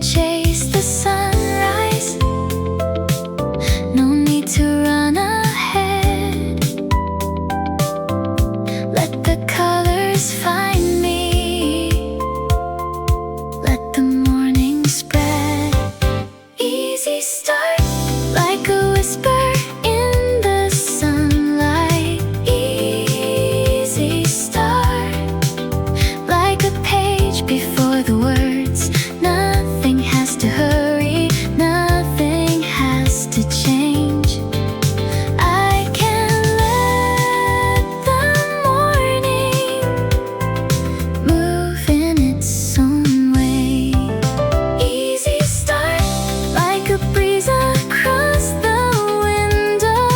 chase the sunrise. No need to run ahead. Let the colors find me. Let the morning spread. Easy start, like a whisper in the sunlight. Easy start, like a page before the words. Nothing has to hurry, nothing has to change. I can let the morning move in its own way. Easy start, like a breeze across the window.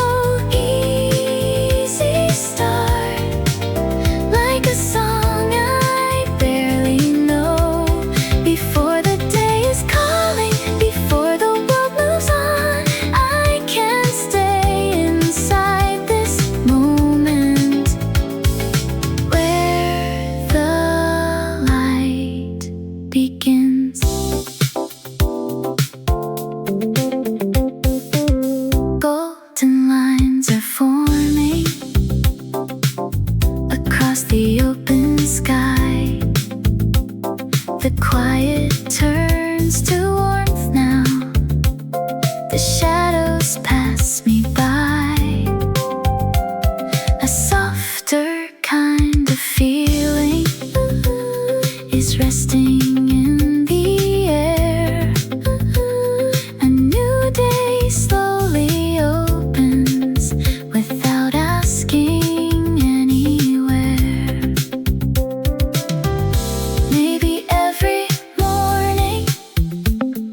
Easy start, like a song I barely know. Before the day is calling, before the world moves on, I can stay inside this moment where the light begins. Golden lines are forming across the open sky. The quiet turns to warmth now. The shadows pass me by. A softer kind of feeling is resting in the air. A new day slowly opens without asking anywhere. Maybe every morning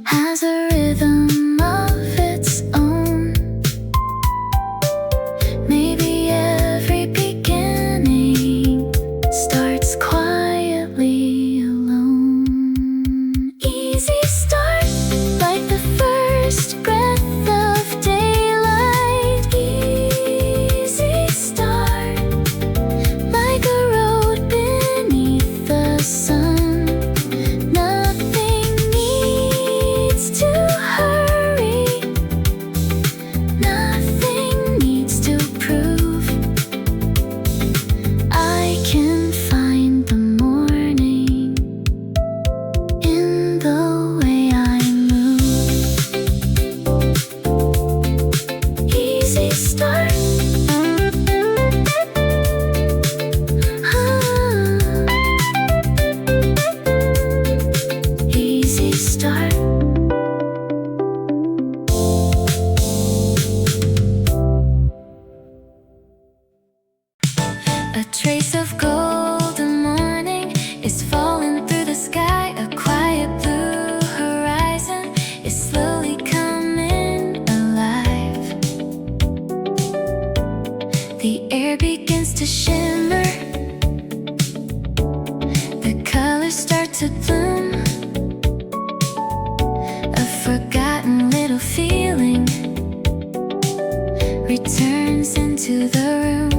has a rhythm of its own. Maybe every beginning starts quietly alone. Easy start, like the first breath of daylight. Easy start, like a road beneath the sun. Nothing needs to hurry, nothing needs to prove. I can find the morning in the way I move. Easy start. Easy start. A trace of golden morning is falling through the sky. A quiet blue horizon is slowly coming alive. The air begins to shimmer. The colors start to bloom. A forgotten little feeling returns into the room.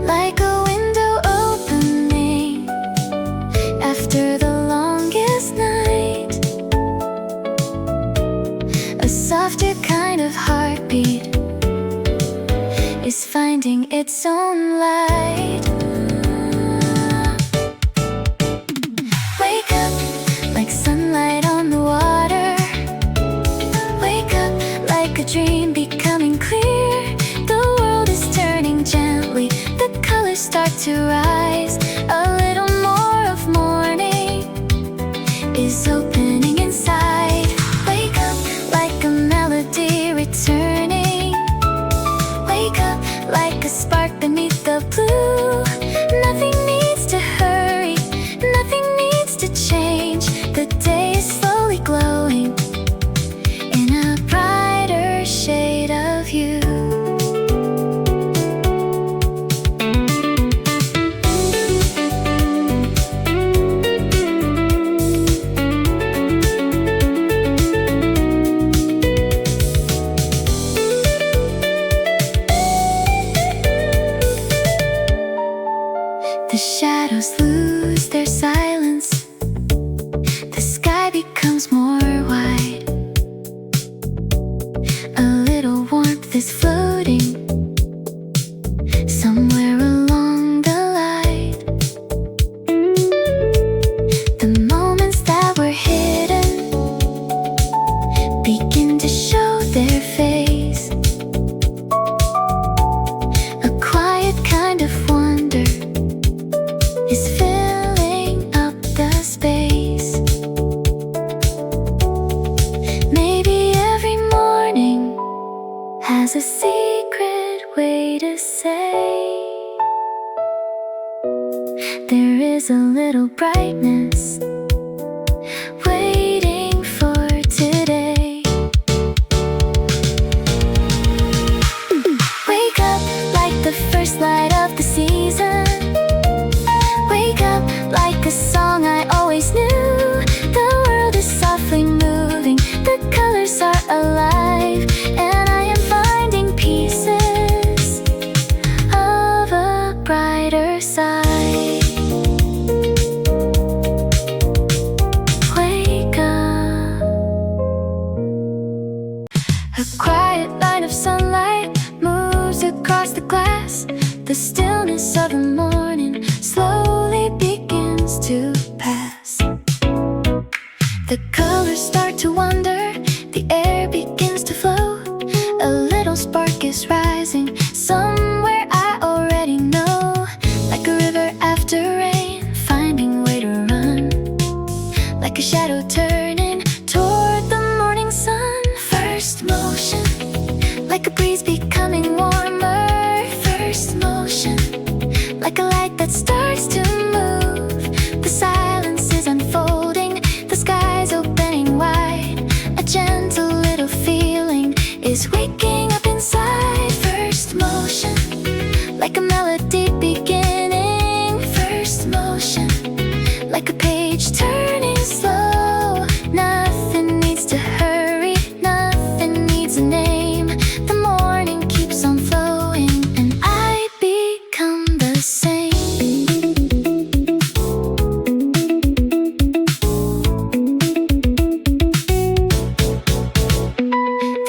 Like a window opening after the longest night. A softer kind of heartbeat is finding its own light. Wake up like sunlight on the water. Wake up like a dream becoming clear. The world is turning gently. The colors start to rise. A little more of morning is opening inside. Wake up like a melody returning. Wake up like a spark beneath the blue. Nothing needs to hurry, nothing needs to change. The day is slowly glowing in a brighter shade of you. The shadows lose their silence is floating somewhere along the line. The moments that were hidden begin to show their face. A quiet kind of wonder is filling up the space. Maybe every morning has a secret way to say there is a little brightness waiting for today. Wake up like the first light of the season. Wake up like a song I always knew. The world is softly moving, the colors are alive, and I am finding pieces of a brighter side. Wake up. A quiet line of sunlight moves across the glass. The stillness of the morning slowly begins to pass. The colors start to wander, the air begins to flow. A little spark is rising somewhere I already know. Like a river after rain, finding way to run. Like a shadow turning toward the morning sun. First motion, like a breeze becoming warmer. First motion, like a light that starts to move. The silence is unfolding, the sky's opening wide. A gentle little feeling is waking up inside. First motion, like a melody beginning. First motion, like a page turning slow. Nothing needs to hurry, nothing needs a name. The morning keeps on flowing and I become the same.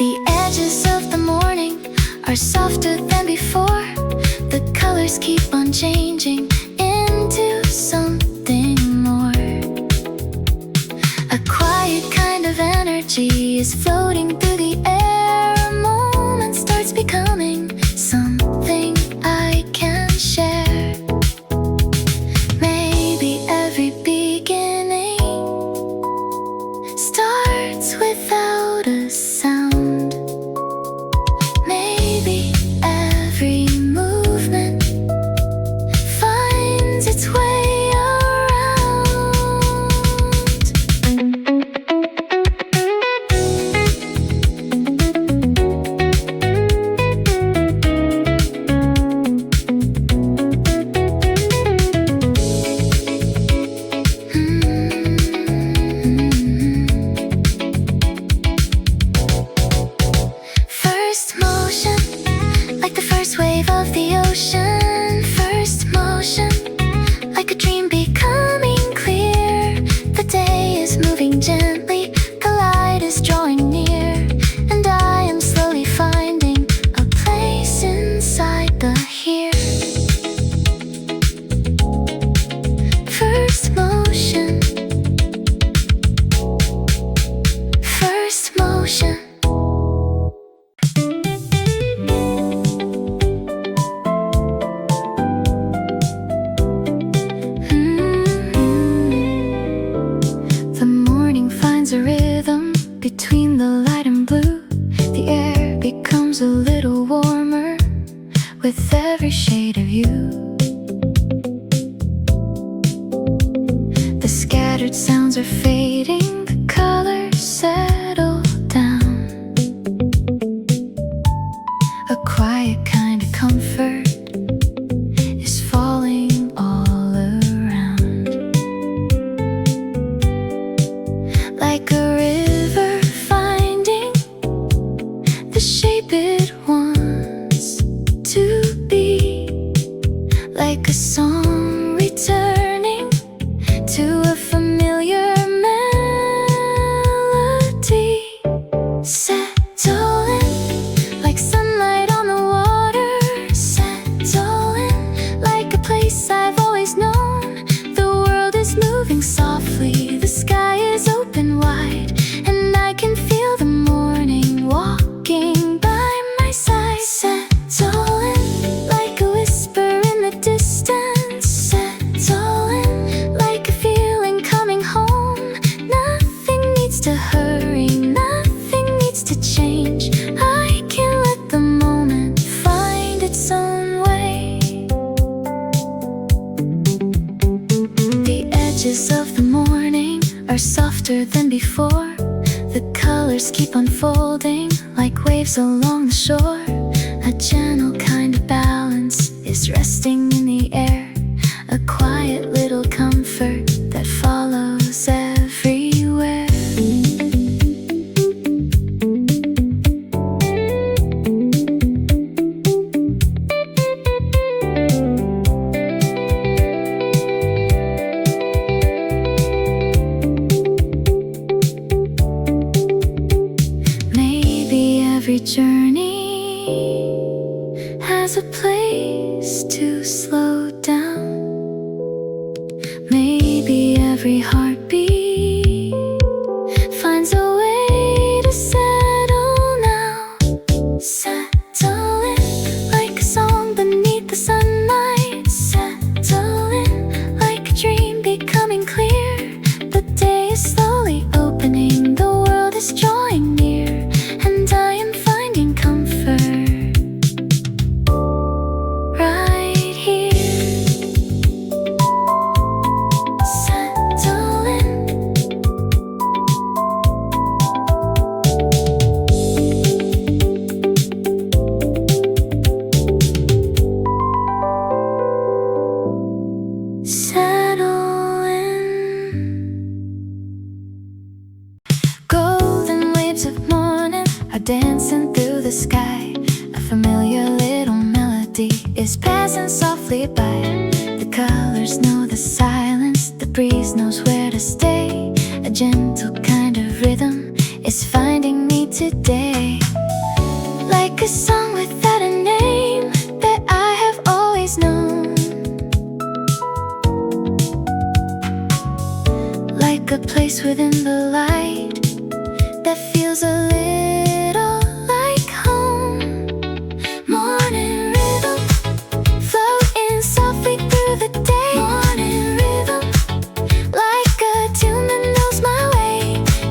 The edges of the morning are softer than before. The colors keep on changing into something more. A quiet kind of energy is floating through the air. A moment starts becoming something I can share. Maybe every beginning starts without a sound. Maybe every movement finds its way around. First motion, like the first wave of the ocean. First motion, like a dream becoming clear. The day is moving gently, the light is drawing near, and I am slowly finding a place inside the here. First motion, first motion. The morning finds a rhythm between the light and blue. The air becomes a little warmer with every shade of you. The scattered sounds are fading, the colors settle down. A quiet kind of comfort is falling all around. Like a river finding the shape it wants to be. Like a song returning to a familiar melody. edges of the morning are softer than before. The colors keep unfolding like waves along the shore. A gentle kind of balance is resting in the air, a quiet little comfort that follows everywhere. Maybe every journey has a place to slow down. Maybe every heartbeat finds a way to settle now. Settle in like a song beneath the sunlight. Settle in like a dream becoming clear. The day is slowly opening, the world is drawing near, and I am finding comfort right here. Settle in. Settle in. Golden waves of morning are dancing through the sky. A familiar little melody is passing softly by. The colors know the silence, the breeze knows where to stay. A gentle kind of rhythm is finding me today. Like a song without a name that I have always known. Like a place within the light that feels a little like home. Morning rhythm, floating softly through the day. Morning rhythm, like a tune that knows my way.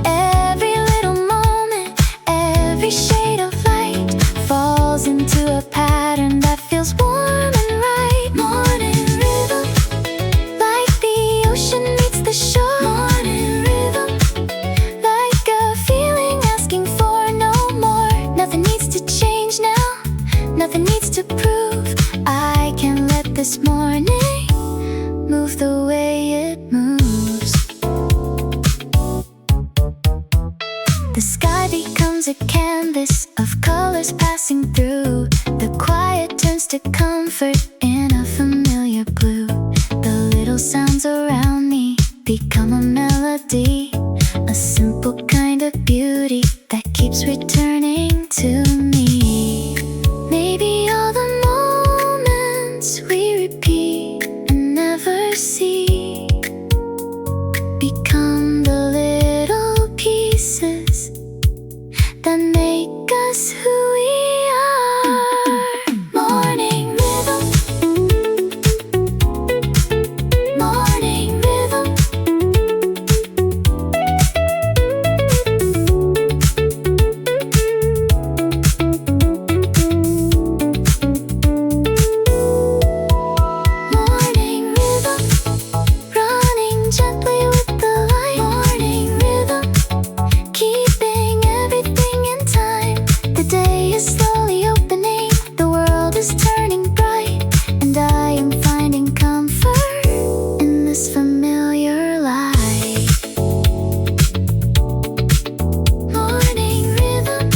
Every little moment, every shade of light falls into a pattern that feels warm and right. Morning rhythm, like the ocean meets the shore. Morning rhythm, like a feeling asking for no more. Nothing needs to change now, nothing needs to prove. I can let this morning move the way it moves. The sky becomes a canvas of colors passing through. The quiet turns to comfort in a familiar blue. The little sounds around me become a melody, a simple kind of beauty that keeps returning to me. Maybe all the moments we repeat and never see become the little pieces that make us who we are. Morning rhythm, morning rhythm. Morning rhythm, running gently with the light. Morning rhythm, keeping everything in time. The day is slowly opening, the world is turning bright, and I am finding comfort in this familiar light. Morning rhythm.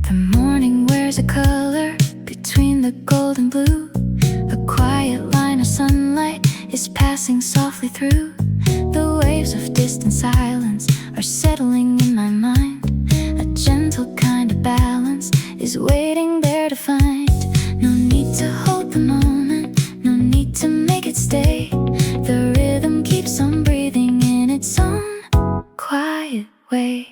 The morning wears a color between the gold and blue. A quiet line of sunlight is passing softly through. The waves of distant silence are settling in my mind. A gentle kind of balance is waiting there to find. No need to hold the moment, no need to make it stay. The rhythm keeps on breathing in its own quiet way.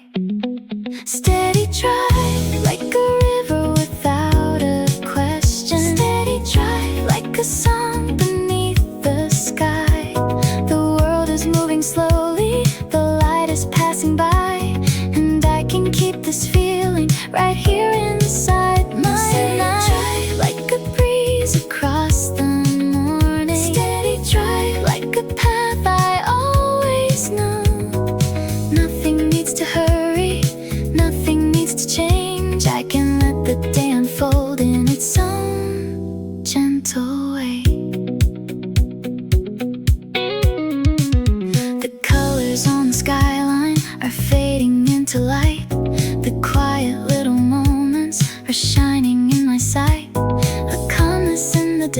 Steady drive like a river without a question. Steady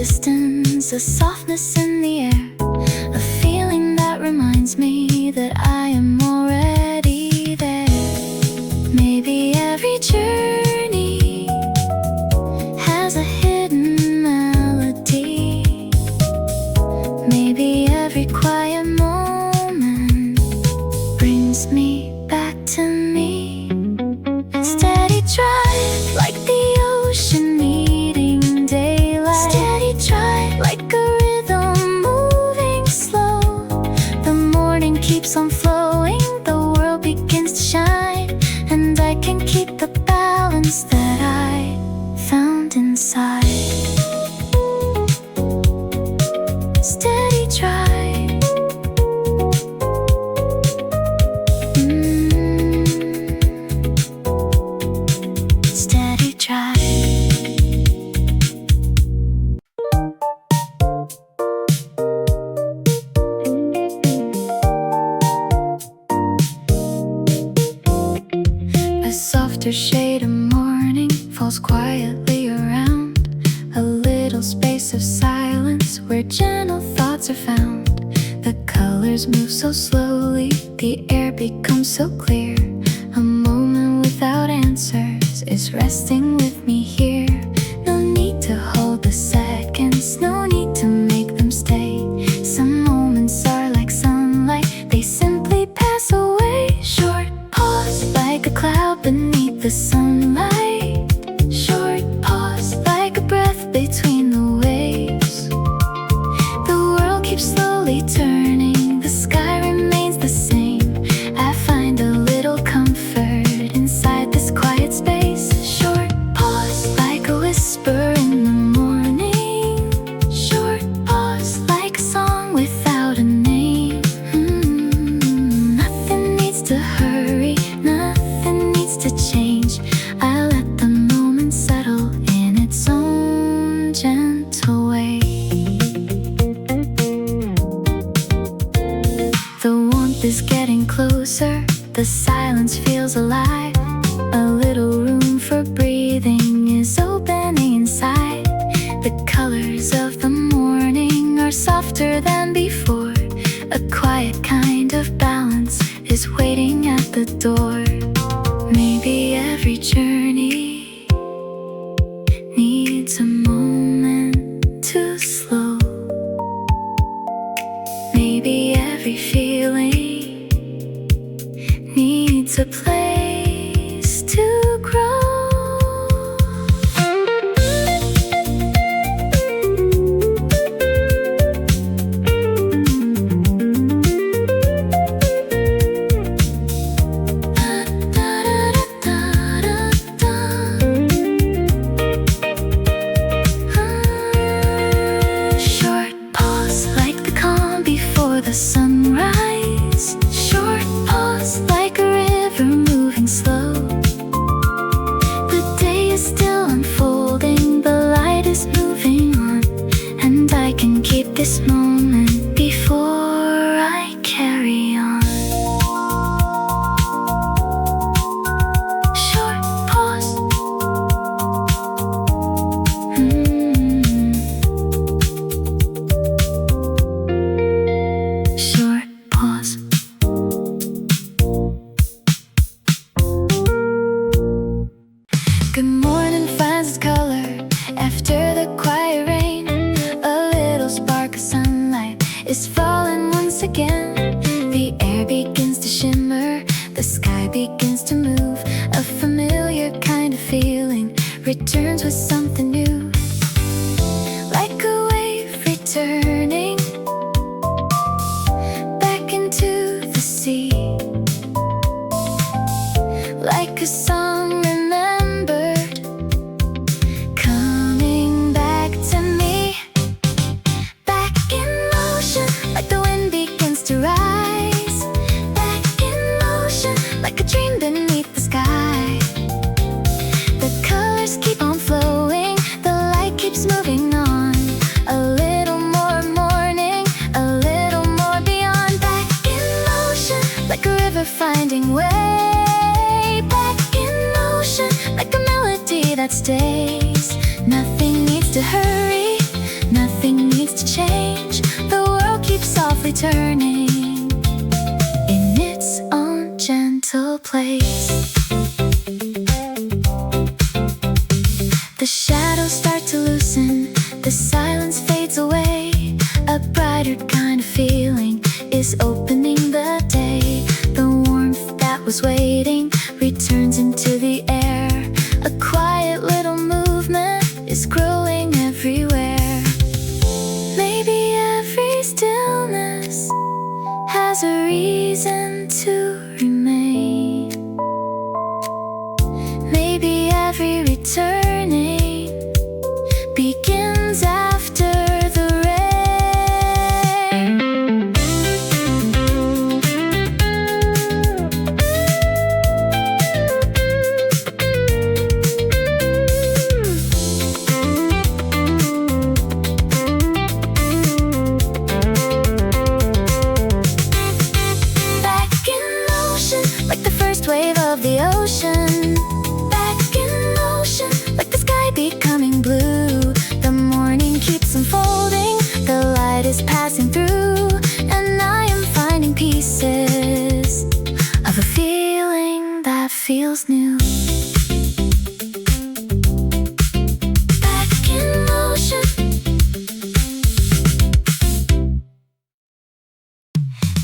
distance, a softness in the air, a feeling that reminds me that I am already there. Maybe every journey has a hidden melody. Maybe every quiet moment brings me back to me. Steady drive like the ocean needing daylight. Steady drive like a rhythm moving slow. The morning keeps on flowing, the world begins to shine, and I can keep the balance that I found inside. Steady drive. Steady drive. A softer shade of morning falls quietly around, a little space of silence where gentle thoughts are found. The colors move so slowly, the air becomes so clear. A moment without answers is resting with me here. No need to hold the seconds, no need to make them stay. Some moments are like sunlight, they simply pass away. Short pause like a cloud beneath the sunlight. Short pause like a breath between the waves. The world keeps slowly turning, the sky remains the same. I find a little comfort inside this quiet space. Short pause like a whisper in the morning. Short pause like a song without a name. Nothing needs to hurry, nothing needs to change. I let the moment settle in its own gentle way. The warmth is getting closer, the silence feels alive. A little room for breathing is opening inside. The colors of the morning are softer than before. A quiet kind of balance is waiting at the door. Maybe every journey needs a moment to slow. Maybe every feeling needs a place softly turning in its own gentle place. The shadows start to loosen, the silence fades away. A brighter kind of feeling is opening the day. The warmth that was waiting returns into the air. A quiet little movement is growing everywhere. Maybe every stillness has a reason to remain. Maybe every returning begins after the rain. Back in motion, like the first wave of the ocean. Back in motion, like the sky becoming blue. The morning keeps unfolding, the light is passing through, and I am finding pieces of a feeling that feels new. Back in motion.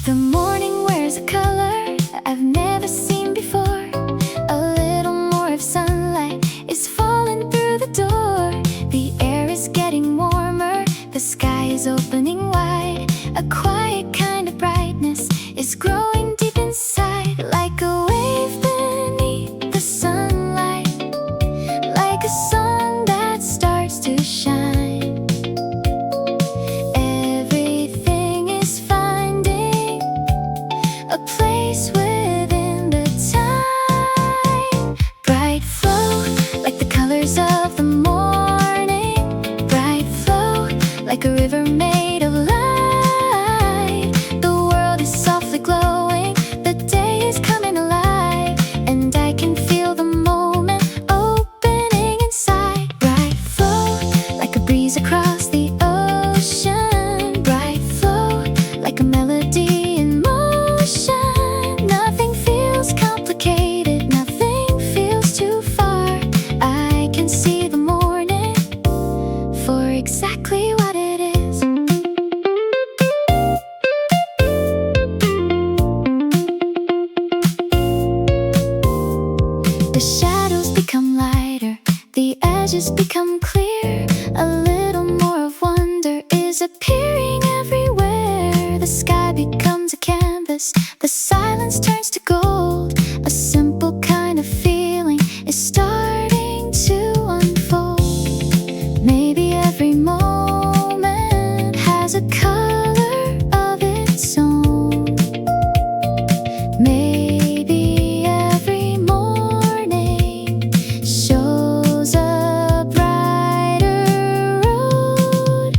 The morning wears a color I've never seen before. A little more of sunlight is falling through the door. The air is getting warmer, the sky is opening wide. A quiet kind of brightness is growing deep inside, like a wave beneath the sunlight, like a song that starts to shine. Everything is finding a place within the time. Bright flow, like the colors of the morning. Bright flow, like a river made of light. The world is softly glowing, the day is coming alive, and I can feel the moment opening inside. Bright flow, like a breeze across the ocean. Bright flow, like a melody in motion. Nothing feels complicated, nothing feels too far. I can see the morning for exactly what it is. The shadows become lighter, the edges become clear. A little more of wonder is appearing everywhere. The sky becomes a canvas, the silence turns to gold. A simple kind of feeling is starting to unfold. Maybe every moment has a color of its own. Maybe every morning shows a brighter road.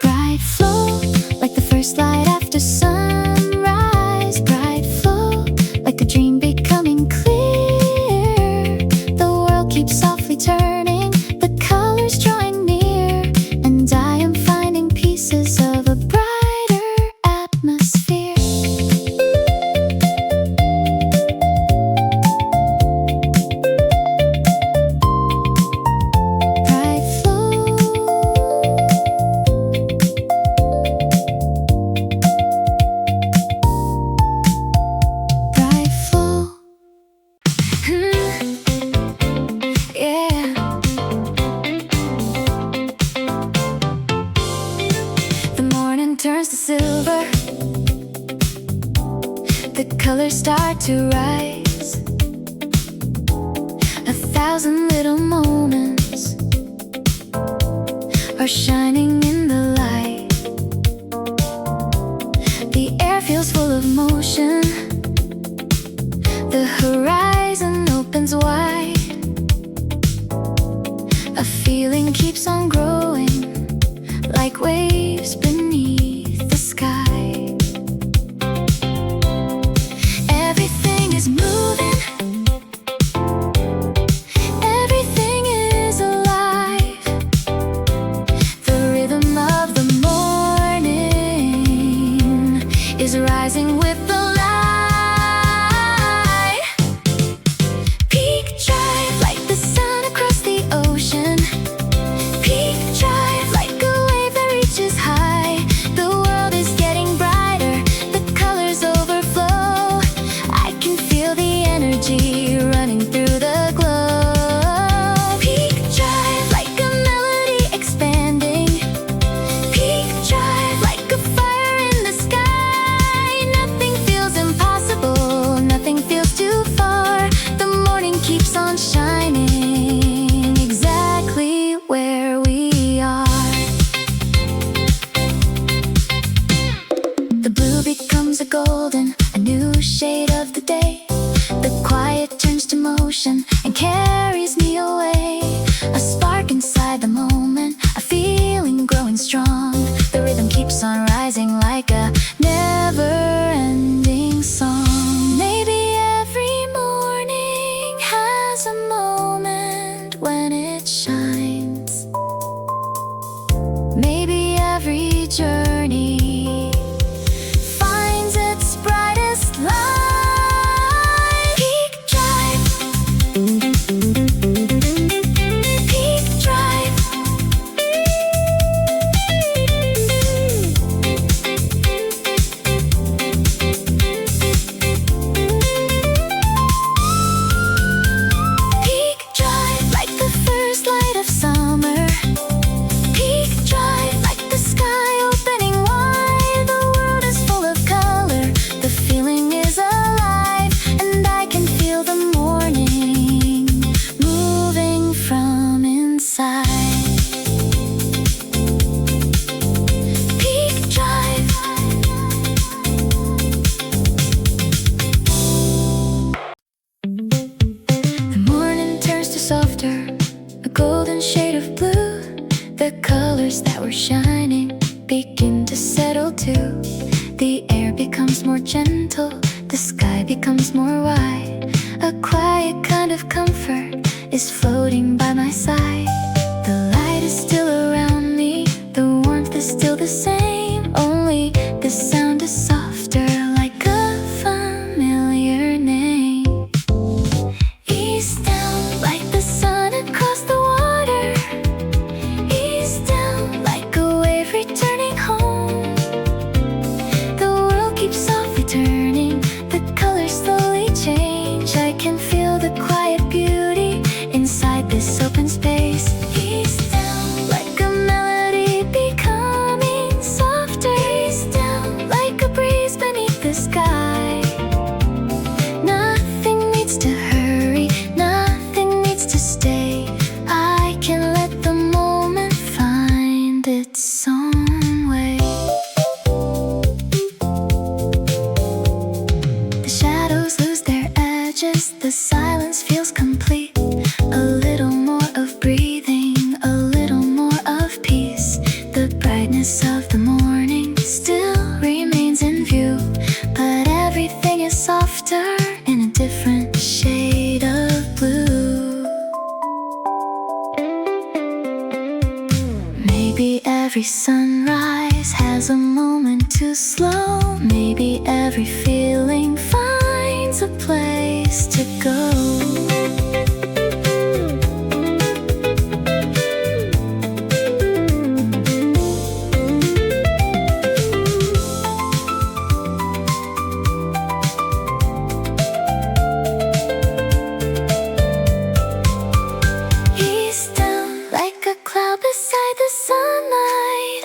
Bright flow, like the first light after sunrise. Bright flow, like a dream becoming clear. The world keeps softly turning, the colors drawing near, and I am finding pieces of a brighter atmosphere. Bright flow. Bright flow. Yeah. The morning turns to silver, the colors start to rise. 1,000 little moments are shining in the light. The air feels full of motion, the horizon opens wide. A feeling keeps on growing, like waves beneath the sky. Everything is moving, everything is alive. The rhythm of the morning journey finds its brightest light. Peak drive, peak drive. Peak drive, like the first light of summer. Peak drive, like the sky opening wide. The world is full of color, the feeling is alive, and I can feel the morning moving from inside. Peak drive. The morning turns to softer, a golden shade of blue. The colors that were shining begin to settle too. The air becomes more gentle, the sky becomes more wide. A quiet kind of comfort is floating by my side. The light is still around me, the warmth is still the same, only the sound is softer, like a familiar name. East down, like the sun across the water. East down, like a wave returning home. The world keeps softly turning, the colors slowly change. I can feel the quiet beauty inside this open space. East down, like a melody becoming softer. East down, like a breeze beneath the sky. Nothing needs to hurry, nothing needs to stay. I can let the moment find its own way. The shadows lose their edges, the silence feels complete. A little more of breathing, a little more of peace. The brightness of the morning still remains in view, but everything is softer in a different shade of blue. Maybe every sunrise has a moment to slow. Maybe every feeling finds a place to go. East down, like a cloud beside the sunlight.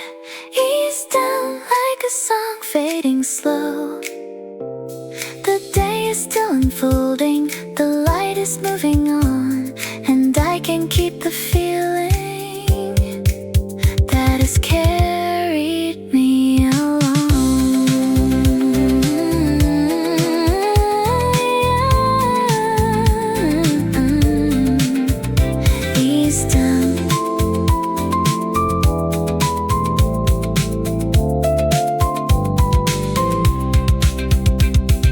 East down, like a song fading slow. The day is still unfolding, the light is moving on, and I can keep the feeling that has carried me along. East down.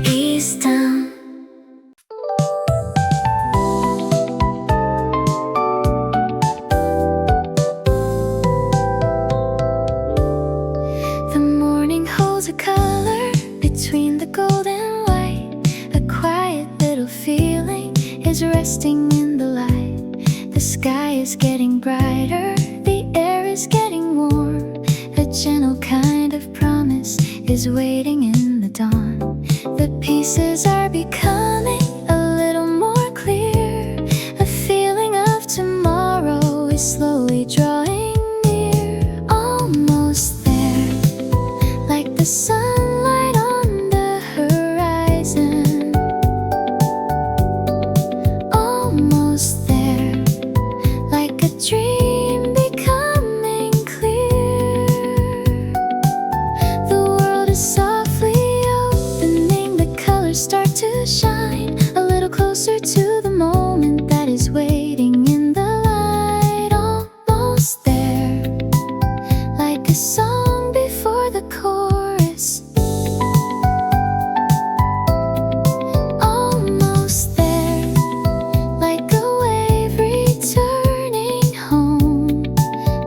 East down. The morning holds a color between the gold and white. A quiet little feeling is resting in the light. The sky is getting brighter, the air is getting warm. A gentle kind of promise is waiting in the dawn. The pieces are becoming a little more clear. A feeling of tomorrow is slowly drawing near. Almost there, like the sunlight on the horizon. Almost there, like a dream becoming clear. The world is softly opening, the colors start to shine a little closer to the moment that is waiting in the light. Almost there, like a song before the chorus. Almost there, like a wave returning home.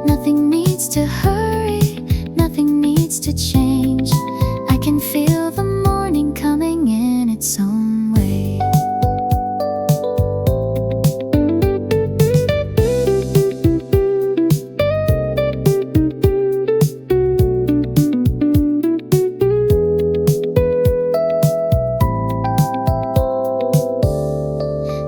Nothing needs to hurry, nothing needs starts to change. I can feel the morning coming in its own way.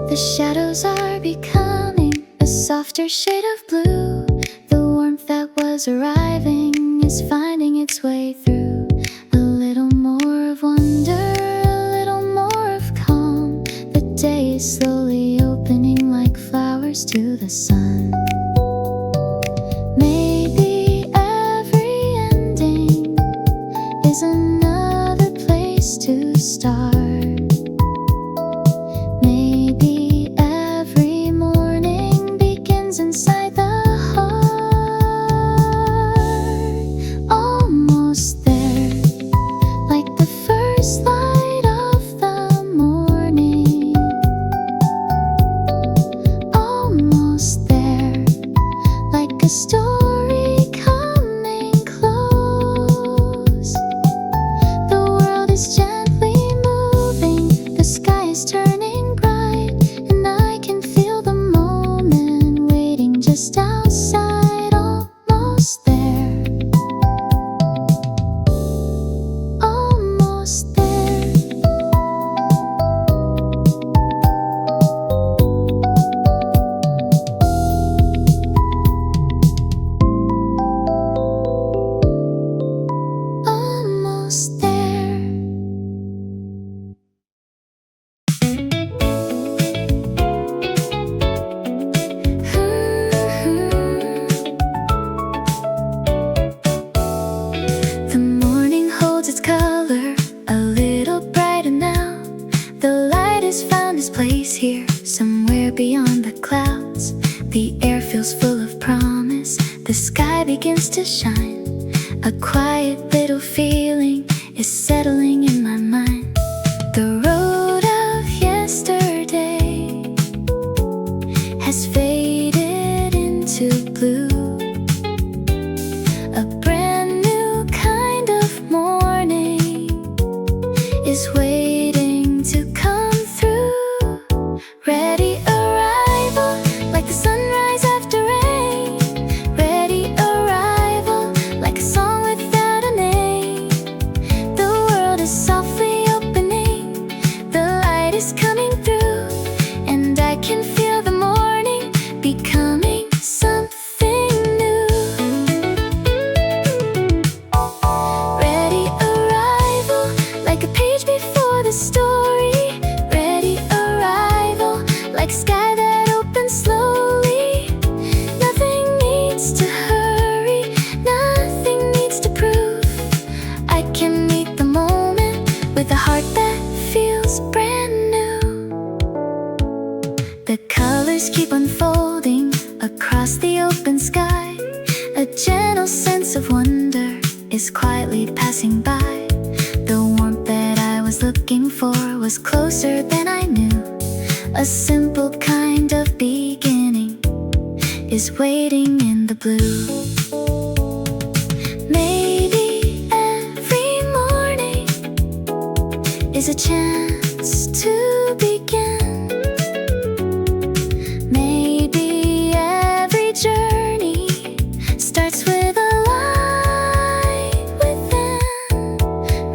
The shadows are becoming a softer shade of blue. The warmth that was arriving is finding its way through. A little more of wonder, a little more of calm. The day is slowly opening like flowers to the sun. Maybe every ending is another place to start. Maybe every morning begins inside the heart. Almost there, like the first light of the morning. Almost there, like a story coming close. The world is gently moving, the sky is turning bright, and I can feel the moment waiting just outside. Almost there. Almost there. Almost there. The morning holds its color a little brighter now. The light has found its place here, somewhere beyond the clouds. The air feels full of promise, the sky begins to shine. A quiet little feeling is settling in my mind. The road of yesterday has faded into blue. A brand new kind of morning is waiting to come through. Ready arrival, like the sunrise after rain. Ready arrival, like a song without a name. The world is softly opening, the light is coming through, and I can feel the morning becoming something new. Ready arrival, like a page before the story. Ready arrival, like a sky that opens slowly. Nothing needs to hurry, nothing needs to prove. I can meet the moment with a heart that feels brand new. The colors keep unfolding across the open sky. A gentle sense of wonder is quietly passing by. The warmth that I was looking for was closer than I knew. A simple kind of beginning is waiting in the blue. Maybe every morning is a chance to begin. Maybe every journey starts with a light within.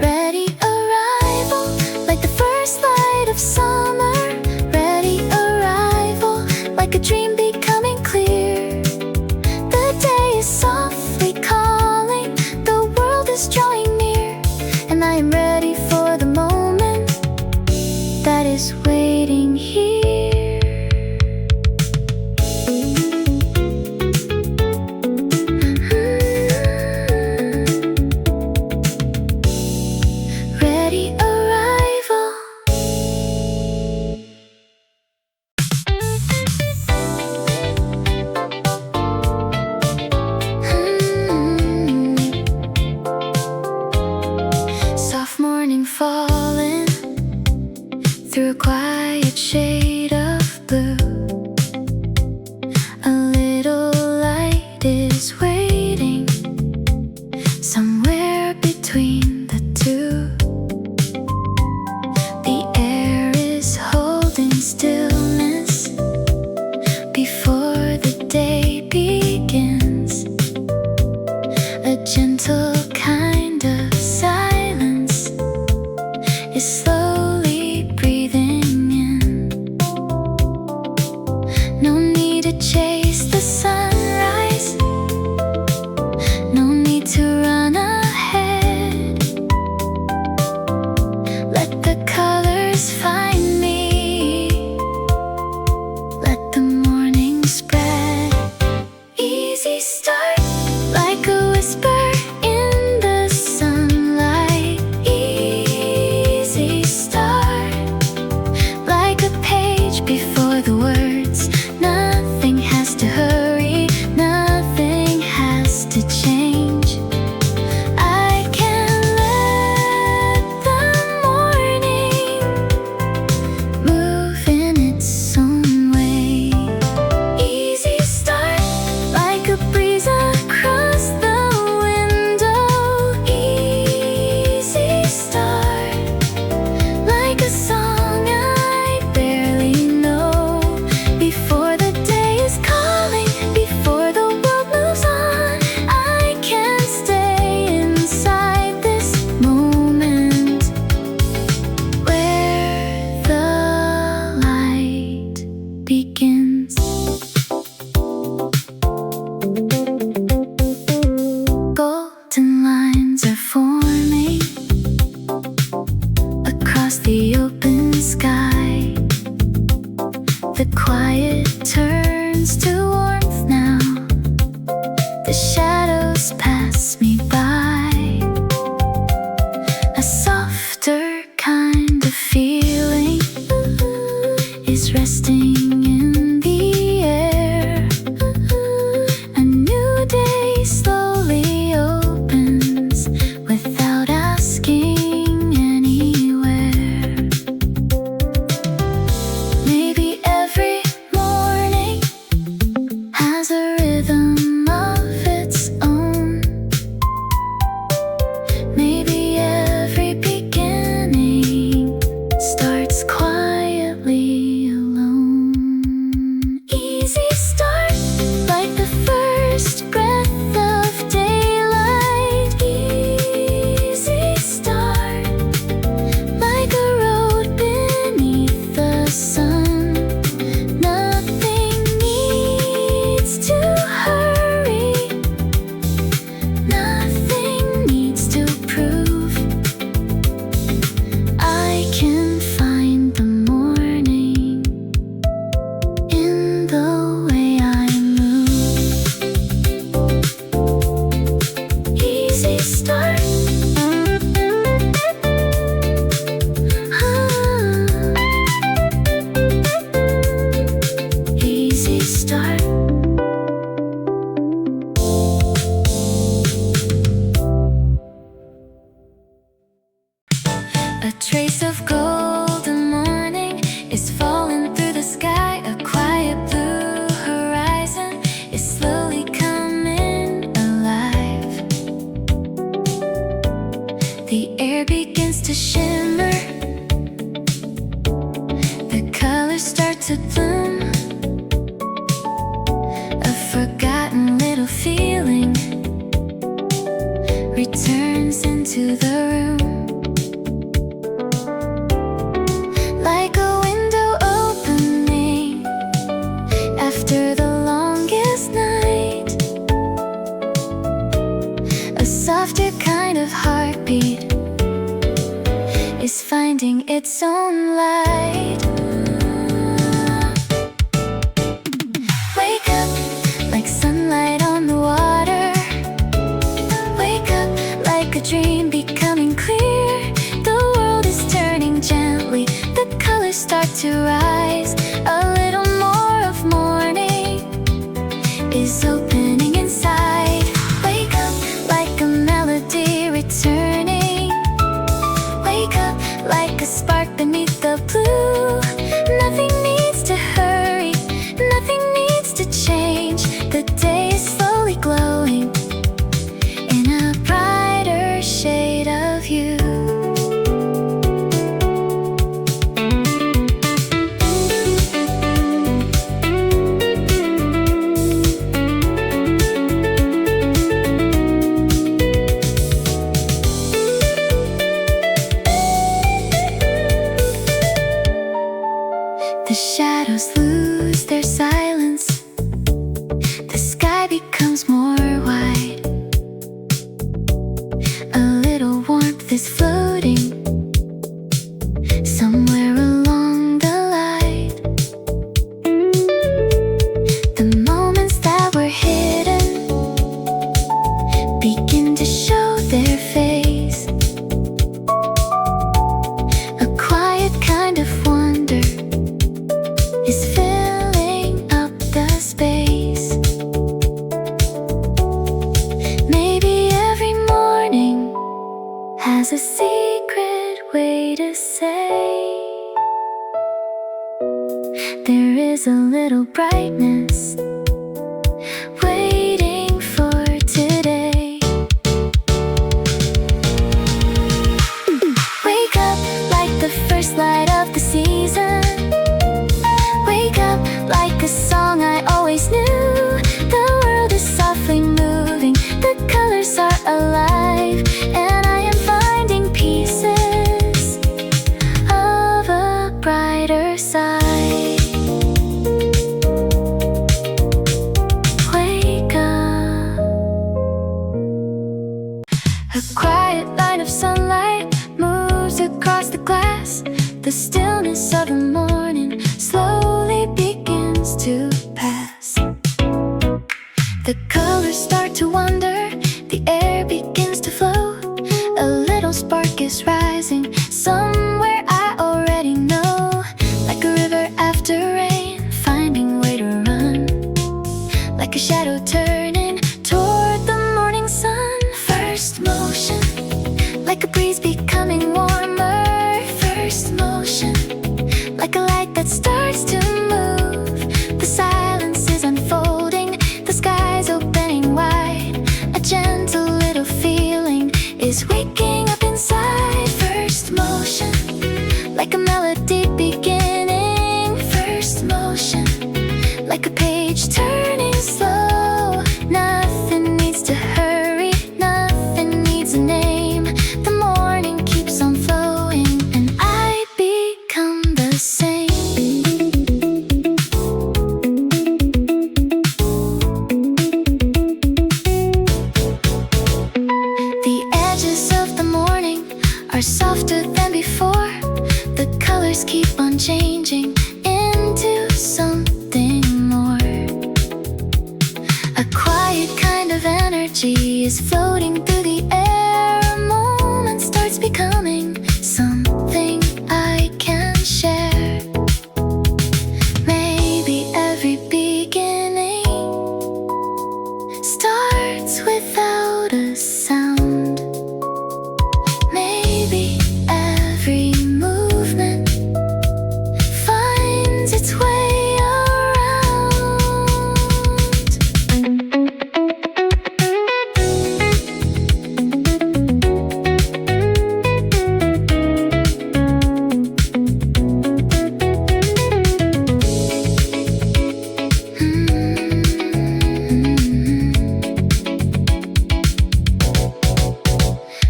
Ready arrival, like the first light of summer. Ready arrival, like a dream becoming clear. The day is softly calling, the world is drawing near, and I am ready for the moment that is waiting here. Ready arrival. Soft morning falling through a quiet shade of blue. A little light is waiting somewhere gentle kind of silence is slowly breathing in. No need to chase the sunrise, no need to run ahead. Let the colors find me, let the morning spread. Easy start, like a whisper in the sunlight. Easy start, like a page before the words. Nothing has to hurry, nothing has to change. I can let the morning move in its own way. Easy start, like a breeze across the window. Easy start, like a song I barely know. Before the day is calling, before the world moves on, I can stay inside this moment where the light begins. Golden lines are forming across the open sky. The quiet turns to warmth now. The shadows pass me by. A softer kind of feeling is resting in the air. A new day slowly opens without asking anywhere. Maybe every morning has a rhythm of its own. Maybe every beginning starts quietly alone. Easy start, like the first breath of daylight. Easy start, like a road beneath the sun. Nothing needs to hurry, nothing needs to prove. I can find the morning in the way I move. Easy start. Easy start. A trace of golden morning is falling through the sky. A quiet blue horizon is slowly coming alive. The air begins to shimmer, the colors start to bloom. A forgotten little feeling returns into the room. Like a window opening after the longest night. A softer kind of heartbeat is finding its own light. Wake up, like sunlight on the water. Wake up, like a dream becoming clear. The world is turning gently, the colors start to rise. A little more of morning is opening inside. Wake up, like a melody returning. Wake up, like a spark beneath the blue. Nothing needs to hurry, nothing needs to change. The day is slowly glowing in a brighter shade of you. is floating somewhere along the line. The moments that were hidden begin to show their face. A quiet kind of wonder is filling up the space. Maybe every morning has a secret way to say there is a little brightness waiting for today. Wake up like the first light of the season. Wake up like a song I always knew. The world is softly moving, the colors are alive, and I am finding pieces of a brighter side. Wake up. A quiet line of sunlight moves across the glass. The stillness of the morning slowly begins to pass. The colors start to wander, the air begins to flow. A little spark is rising somewhere I already know. Like a river after rain, finding way to run. Like a shadow turning toward the morning sun. First motion, like a breeze becoming warmer. First motion, like a light that starts to move. The silence is unfolding, the sky's opening wide. A gentle little feeling is waking up inside. First motion, like a melody beginning. First motion, like a page turning slow. Nothing needs to hurry, nothing needs a name. The morning keeps on flowing and I become the same. The edges of the morning are softer than before. The colors keep on changing into something more. A quiet kind of energy is floating through the air. A moment starts becoming something I can share. Maybe every beginning starts without a sound. Maybe every movement finds its way around.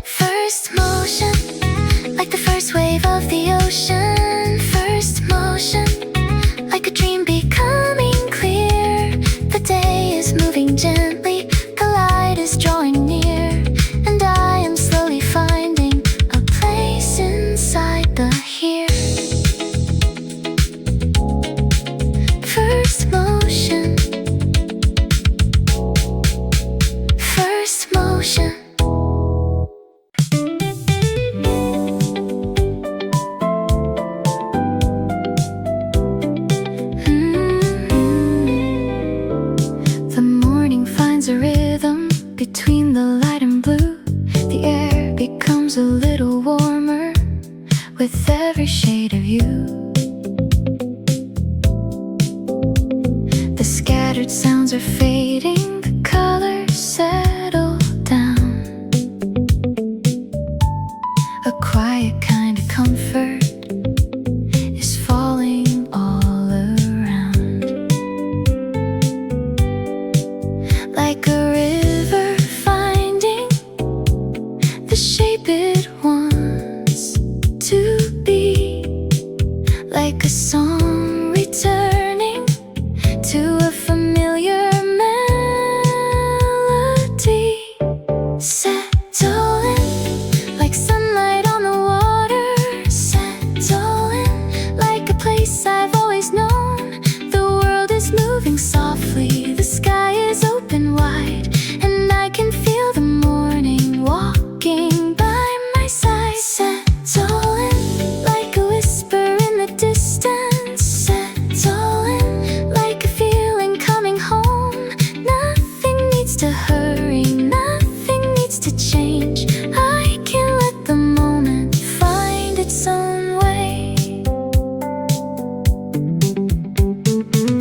First motion, like the first wave of the ocean. First motion, like a dream becoming clear. The day is moving gently, the light is drawing near, and I am slowly finding a place inside the here. First motion, first motion. The morning finds a rhythm between the light and blue. The air becomes a little warmer with every shade of you. The scattered sounds are fading, the colors settle down. A quiet kind of comfort is falling all around. Like a river finding the shape it wants to be. Like a song returning to a familiar melody. Settle in like sunlight hurry, nothing needs to change. I can let the moment find its own way.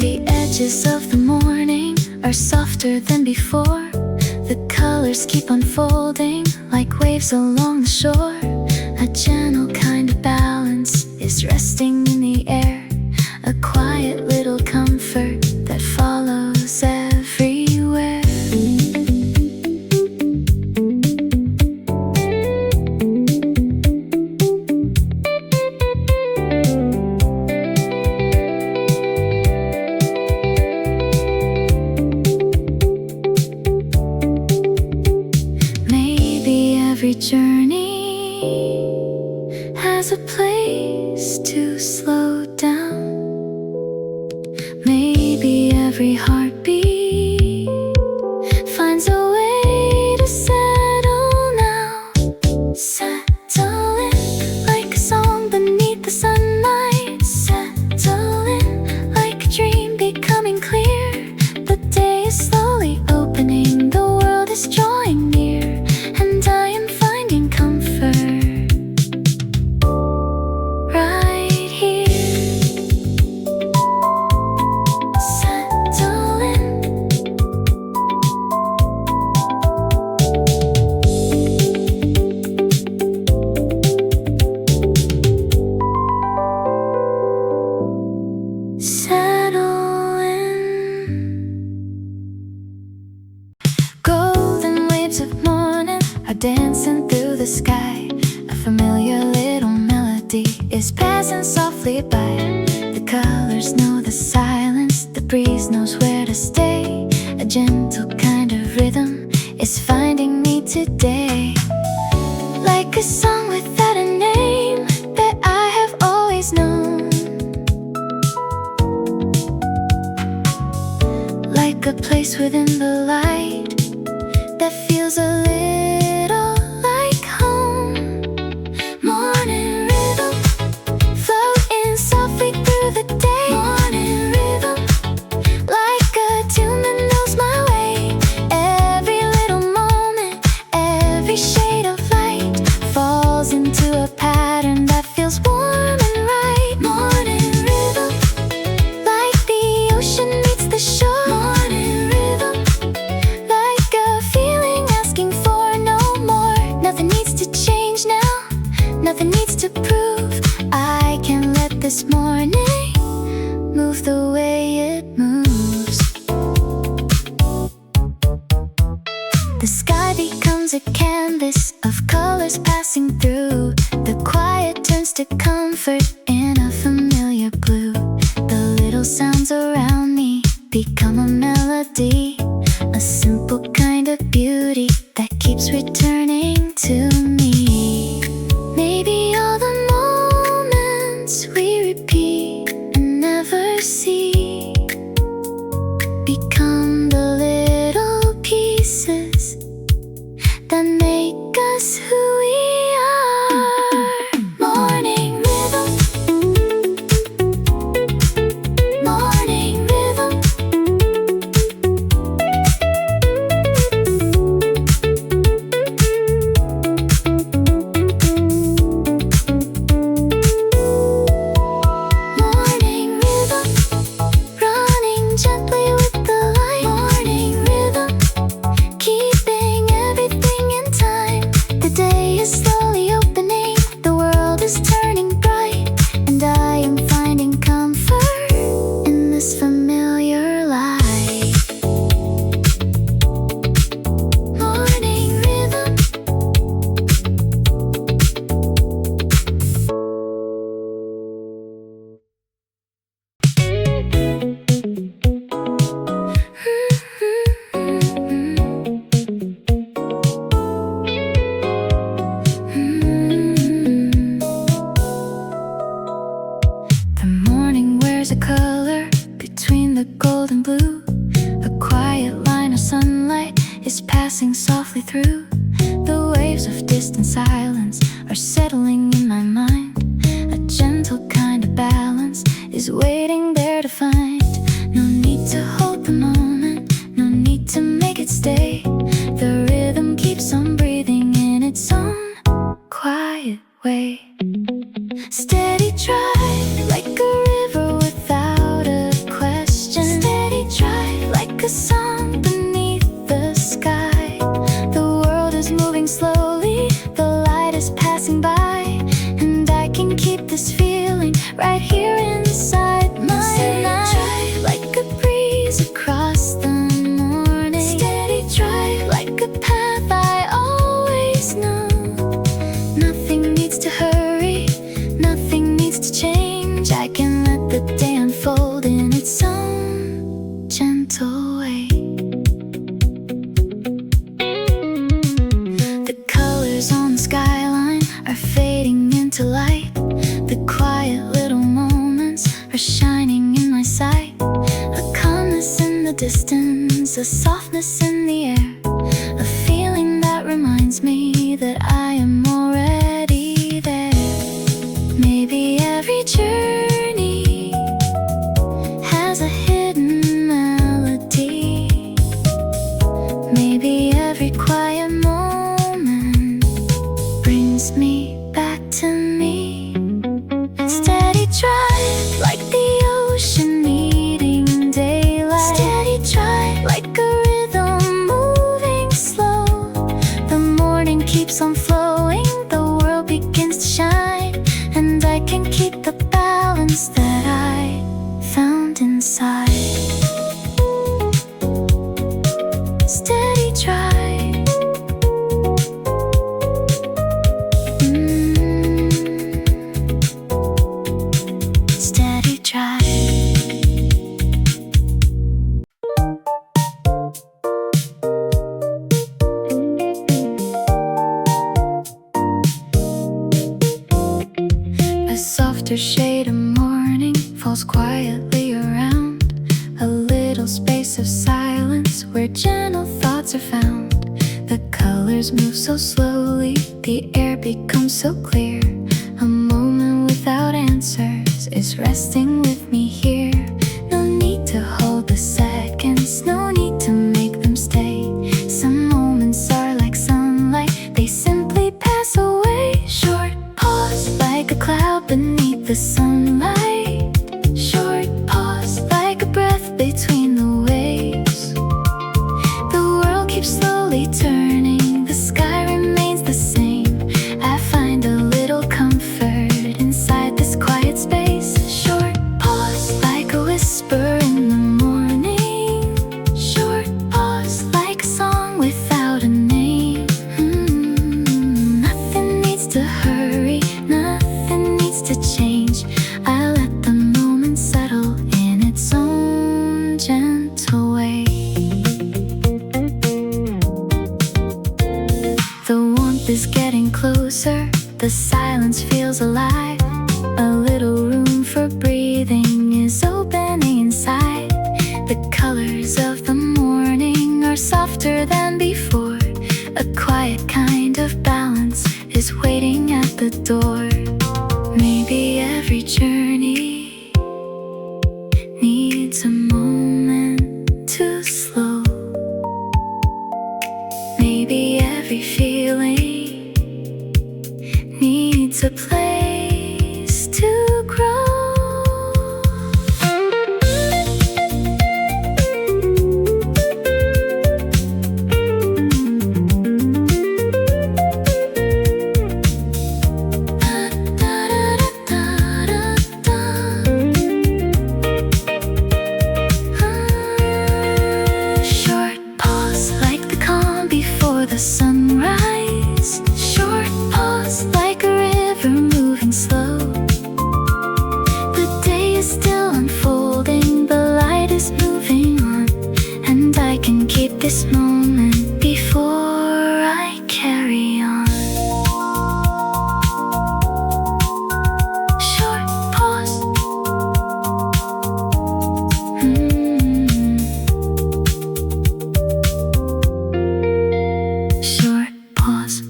The edges of the morning are softer than before. The colors keep unfolding like waves along the shore. A gentle kind of balance is resting in the air. A quiet little comfort that follows everywhere. Maybe every journey has a place to slow down. Maybe every heartbeat finds a way to settle now. Settle in like a song beneath the sunlight. Settle in like a dream becoming clear. The day is slowly opening, the world is drawing near, and I am finding comfort right here. Settle in. Settle in. Golden waves of morning are dancing through the sky. A familiar little melody is passing softly by. The colors know the silence, the breeze knows where to stay. A gentle kind of rhythm is finding me today. Like a song without a name that I have always known. Like a place within the light that feels a little like home. Morning rhythm, floating softly through the day. Morning rhythm, like a tune that knows my way. Every little moment, every shade of light falls into a pattern that feels warm and right. Morning rhythm, like the ocean meets the shore. Morning rhythm, like a feeling asking for no more. Nothing needs to change now, nothing needs to prove. I can let this morning move the way it moves. The sky becomes a canvas of colors passing through. The quiet turns to comfort in a familiar blue. The little sounds around me become a melody, a simple kind of beauty that keeps returning to me. Maybe all the moments we repeat and never see become the little pieces that make us who we are. Morning rhythm, morning rhythm. Morning rhythm, running gently with the light. Morning rhythm, keeping everything in time. The day is slowly opening, the world is turning bright, and I am finding comfort in this familiar light. Morning rhythm. The morning wears a color between the gold and blue. A quiet line of sunlight is passing softly through. The waves of distant silence are settling in my mind. A gentle kind of balance is waiting there to find. No need to hold the moment, no need to make it stay. There's a softness in the air, a feeling that reminds me that I am already there. Maybe every journey has a hidden melody. Maybe every quiet moment brings me back to me. Steady drive like the ocean needing daylight. Steady drive like a rhythm moving slow. The morning keeps on flowing, the world begins to shine, and I can keep the balance that I found inside. Steady drive. Steady drive. A softer shade of morning falls quietly around, a little space of silence where gentle thoughts are found. The colors move so slowly, the air becomes so clear. A moment without answers is resting with me here. No need to hold the seconds, no need to make them stay. Some moments are like sunlight, they simply pass away. Short pause like a cloud beneath the sunlight. Short pause like a breath between the waves. The world keeps slowly turning, the sky remains the same. I find a little comfort inside this quiet space. Short pause like a whisper in the morning. Short pause like a song without a name. Nothing needs to hurry, nothing needs to change. I let the moment settle in its own gentle way. The warmth is getting closer, the silence feels alive. A little room for breathing is opening inside. The colors of the morning are softer than before. A quiet kind of balance is waiting at the door. Maybe every journey needs a moment to slow. Maybe every feeling needs a place to grow. Short pause like the calm before the sunrise. Short pause like a river moving slow. The day is still unfolding, the light is moving on, and I can keep this moment before I carry on. Short pause. Short pause.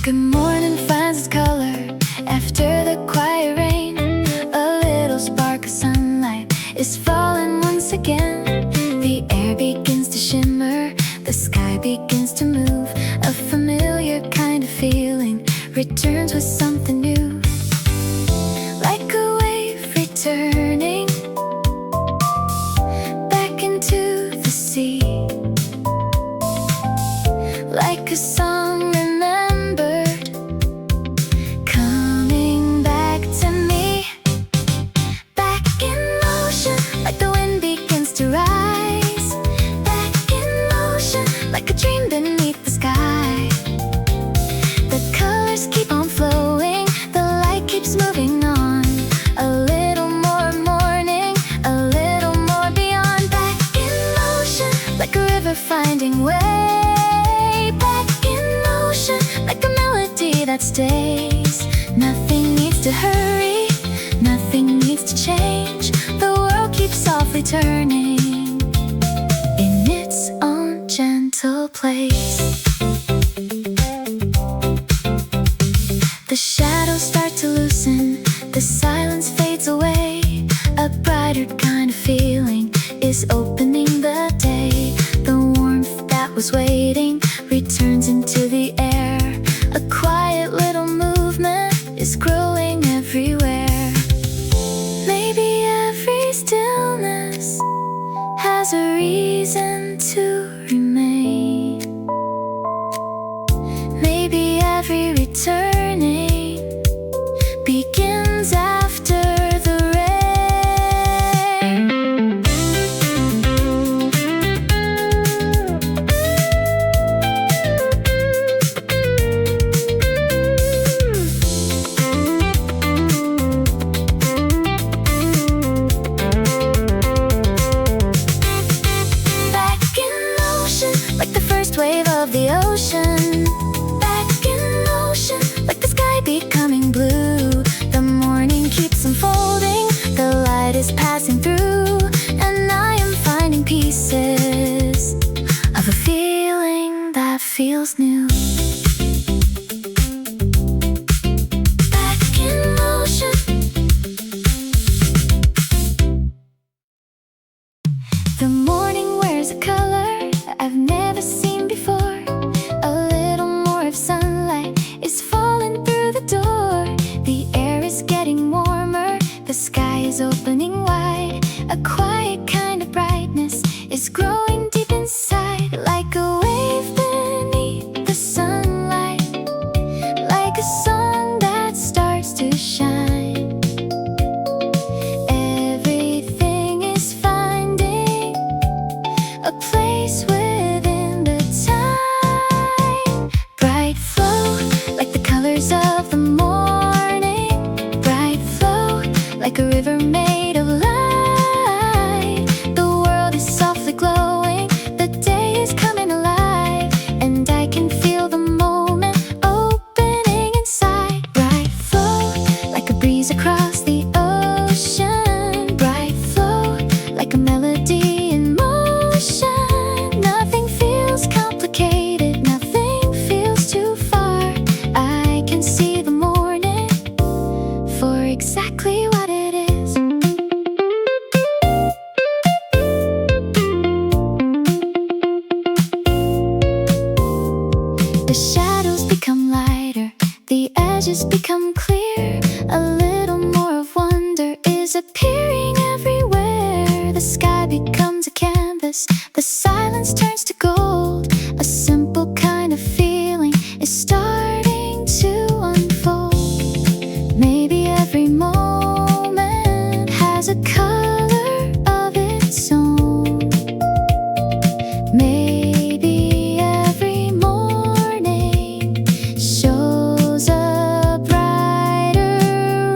Good morning finds its color after the quiet rain. A little spark of sunlight is falling once again. The air begins to shimmer, the sky begins to move. A familiar kind of feeling returns with something new. Like a wave returning back into the sea. Like a song remembered, coming back to me. Back in motion, like the wind begins to rise. Back in motion, like a dream beneath the sky. The colors keep on flowing, the light keeps moving on. A little more morning, a little more beyond. Back in motion, like a river finding way. Back in motion, like a melody that stays. Nothing needs to hurry, nothing needs to softly turning in its own gentle place. The shadows start to loosen, the silence fades away. A brighter kind of feeling is opening the day. The warmth that was waiting returns into the air. A quiet little movement is growing everywhere. Maybe every stillness has a reason to remain. Maybe every returning begins after the rain. Back in motion, like the first wave of the ocean. Back in motion, like the sky becoming blue. The morning keeps unfolding, the light is passing through, and I am finding pieces of a feeling that feels new. Back in motion. The morning wears a color I've never seen before. A little more of sunlight is falling through the door. The air is getting warmer, the sky is opening wide. A quiet kind of brightness is growing deep inside, like a wave beneath the sunlight, like a song that starts to shine. Everything is finding a place within the time. Bright flow, like the colors of the morning. Bright flow, like a river made of light. The world is softly glowing, the day is coming alive, and I can feel the moment opening inside. Bright flow, like a breeze across the ocean. Bright flow, like a melody in motion. Nothing feels complicated, nothing feels too far. I can see the morning for exactly what it is. The shadows become lighter, the edges become clear. A little more of wonder is appearing everywhere. The sky becomes a canvas, the silence turns to gold. A simple kind of feeling is starting to unfold. Maybe every moment has a color of its own. Maybe every morning shows a brighter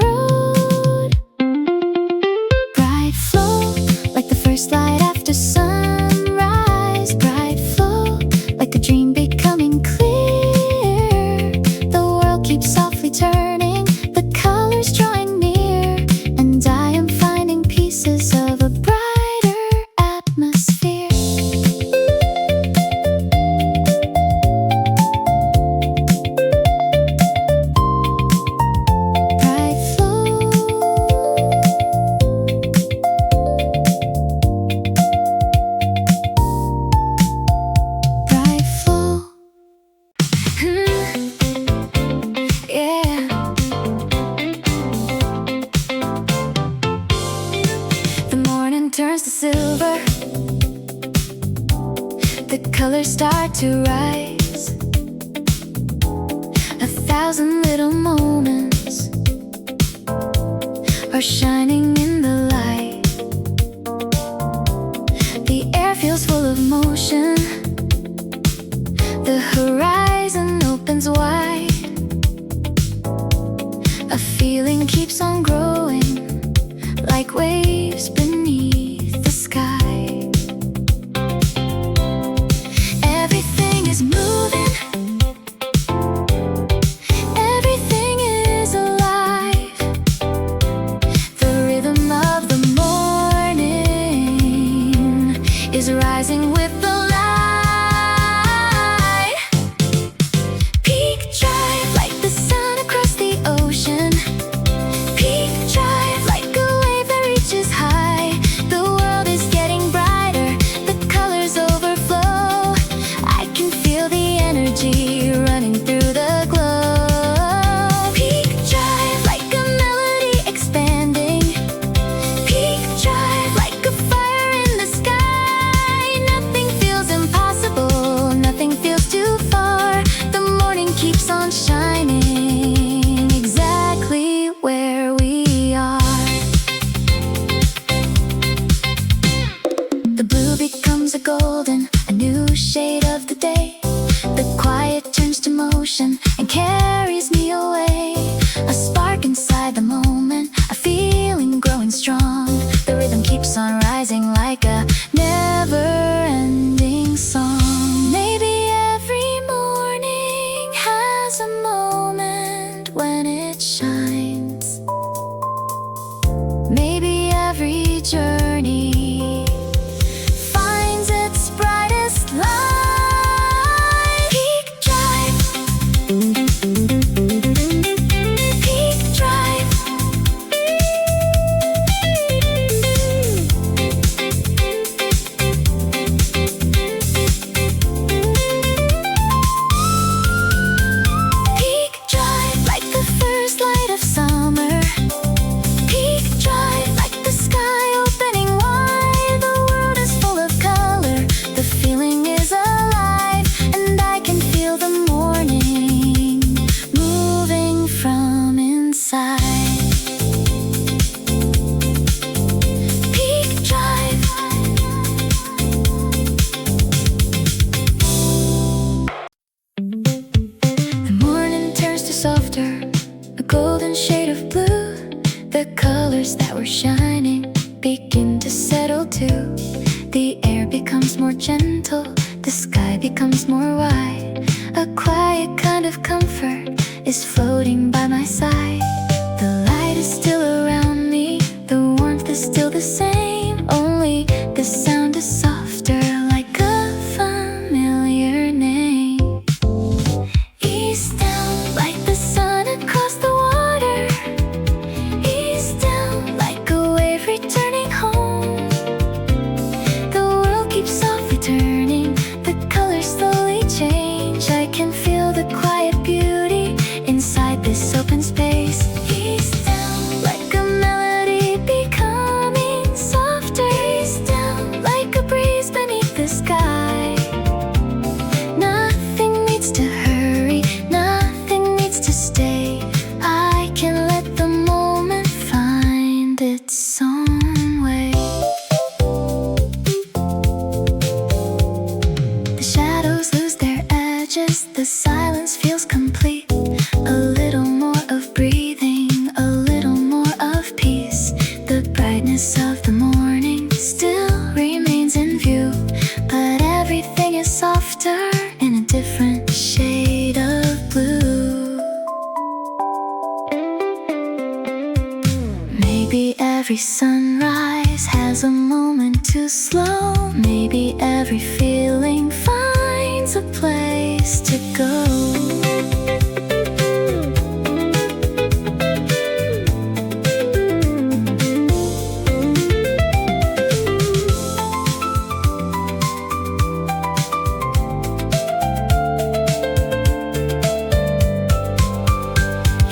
road. Bright flow, like the first light after sunrise. Bright flow, like a dream becoming clear. The world keeps softly turning, the colors drawing near, and I am finding pieces of a brighter atmosphere. Bright flow. Bright flow. Yeah. The morning turns to silver, the colors start to rise. 1,000 little moments are shining in the light. The air feels full of motion, the horizon opens wide. A feeling keeps on growing, like waves beneath the sky. Everything is moving, everything is alive. The rhythm of the morning is rising with the light. Peak drive like the sun across the ocean. Peak drive like a wave that reaches high. The world is getting brighter, the colors overflow. I can feel the energy running through the glow. Peak drive like a melody expanding. Peak drive like a fire in the sky. Nothing feels impossible, nothing feels too far. The morning keeps on shining exactly where we are. The blue becomes a golden, a new shade of the day. The quiet turns to motion and carries me away. A spark inside the moment, a feeling growing strong. The rhythm keeps on rising like a never-ending song. Maybe every morning has a moment when it shines. Maybe every journey finds its brightest light. Peak drive. Peak drive. Peak drive like the first light of summer. Peak drive like the sky opening wide. The world is full of color, the feeling is alive, and I can feel the morning moving from inside. Peak drive. The morning turns to softer, a golden shade of blue. The colors that were shining begin to settle too. The air becomes more gentle, the sky becomes more wide. A quiet kind of comfort is floating by my side. The light is still around me, the warmth is still the same. Only the sound is softer, like a familiar name. East down like the sun across the water. East down like a wave returning home. The world keeps softly turning, the colors slowly change. I can feel the quiet beauty inside this open space. East down like a melody becoming softer. East down like a breeze beneath the sky. Nothing needs to hurry, nothing needs to stay. I can let the moment find its own way. The shadows lose their edges, the silence feels complete. A little more of breathing, a little more of peace. The brightness of the morning still remains in view, but everything is softer in a different shade of blue. Maybe every sunrise has a moment to slow. Maybe every feeling finds a place to go.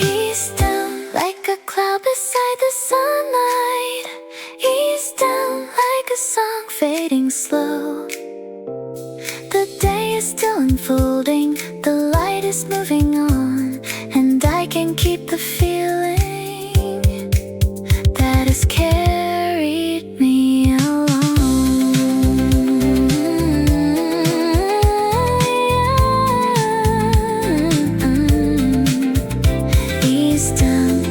East down like a cloud beside the sunlight. East down like a song fading slow. The day is still unfolding, the light is moving on, and I can keep the feeling that has carried me along. East down.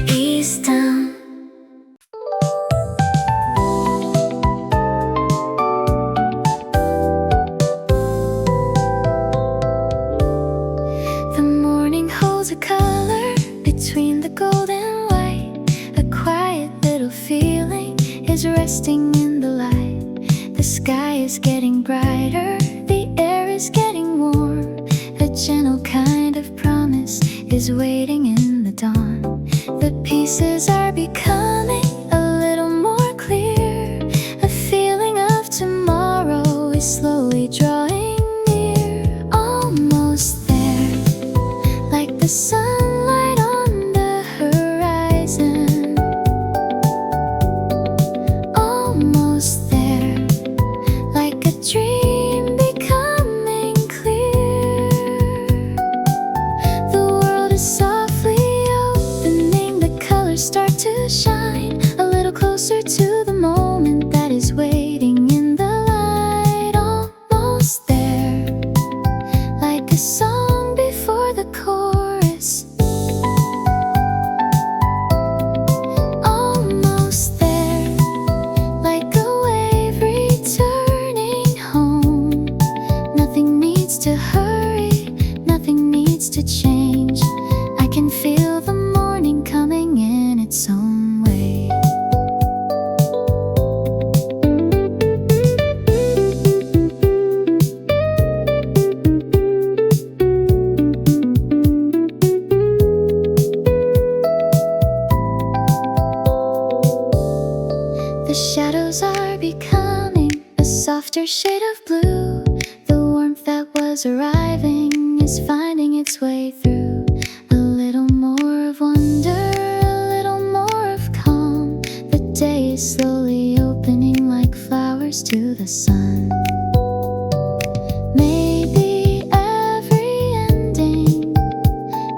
East down. The morning holds a color resting in the light. The sky is getting brighter, the air is getting warm. A gentle kind of promise is waiting in the dawn. The pieces are becoming a little more clear. A feeling of tomorrow is slowly drawing near. Almost there, like the sunlight on the horizon. Almost there, like a dream becoming clear. The world is softly opening, the colors start to shine a little closer to the moment that is waiting in the light. Almost there, like a song before the chorus. Almost there, like a wave returning home. Nothing needs to hurry, nothing needs to change. I can feel the morning coming in its own way. The shadows are becoming a softer shade of blue. The warmth that was arriving is finding its way through. A little more of wonder, a little more of calm. The day is slowly opening like flowers to the sun. Maybe every ending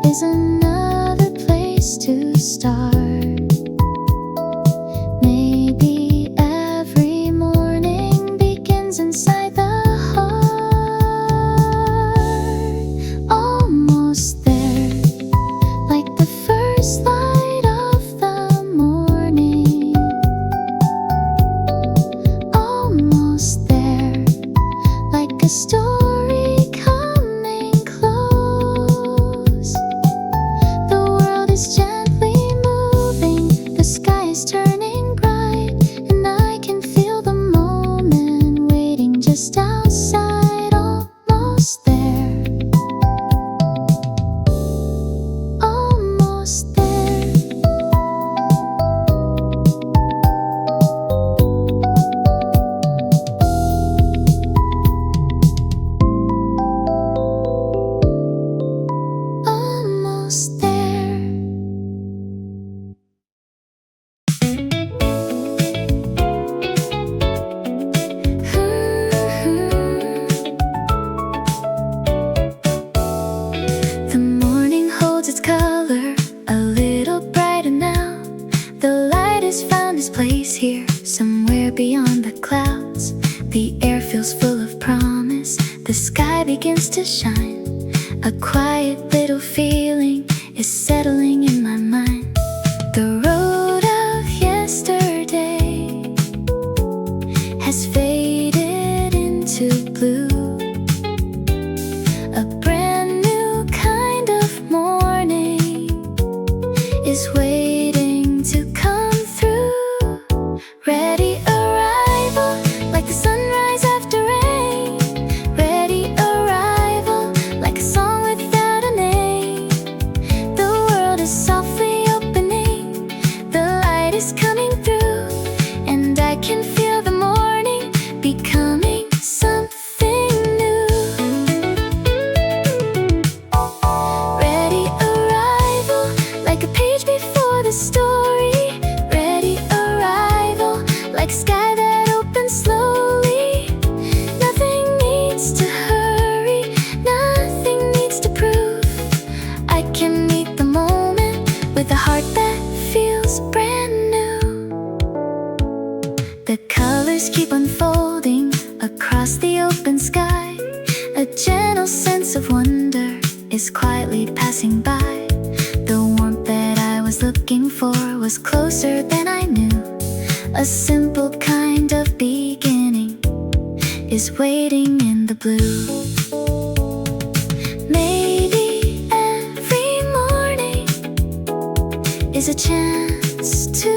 is another place to start. Maybe every morning begins inside the heart. Almost there, like the first light of the morning. Almost there, like a story coming close. The world is gently moving, the sky is turning bright, and I can feel the moment waiting just outside. Almost there, almost there. Almost there. The morning holds its color a little brighter now. The light has found its place here, somewhere beyond the clouds. The air feels full of promise, the sky begins to shine. A quiet little feeling is settling in my mind. The road of yesterday has faded into blue. A brand new kind of morning is waiting to come through. Ready arrival, like the sunrise after rain. Ready arrival, like a song without a name. The world is softly opening, the light is coming through, and I can feel the morning becoming something new. Ready arrival, like a page before the story. Ready arrival, like sky that opens slowly. Nothing needs to hurry, nothing needs to prove. I can meet the moment with a heart that feels brand new. The colors keep unfolding across the open sky. A gentle sense of wonder is quietly passing by. The warmth that I was looking for was closer than I knew. A simple kind of beginning is waiting in the blue. Maybe every morning is a chance to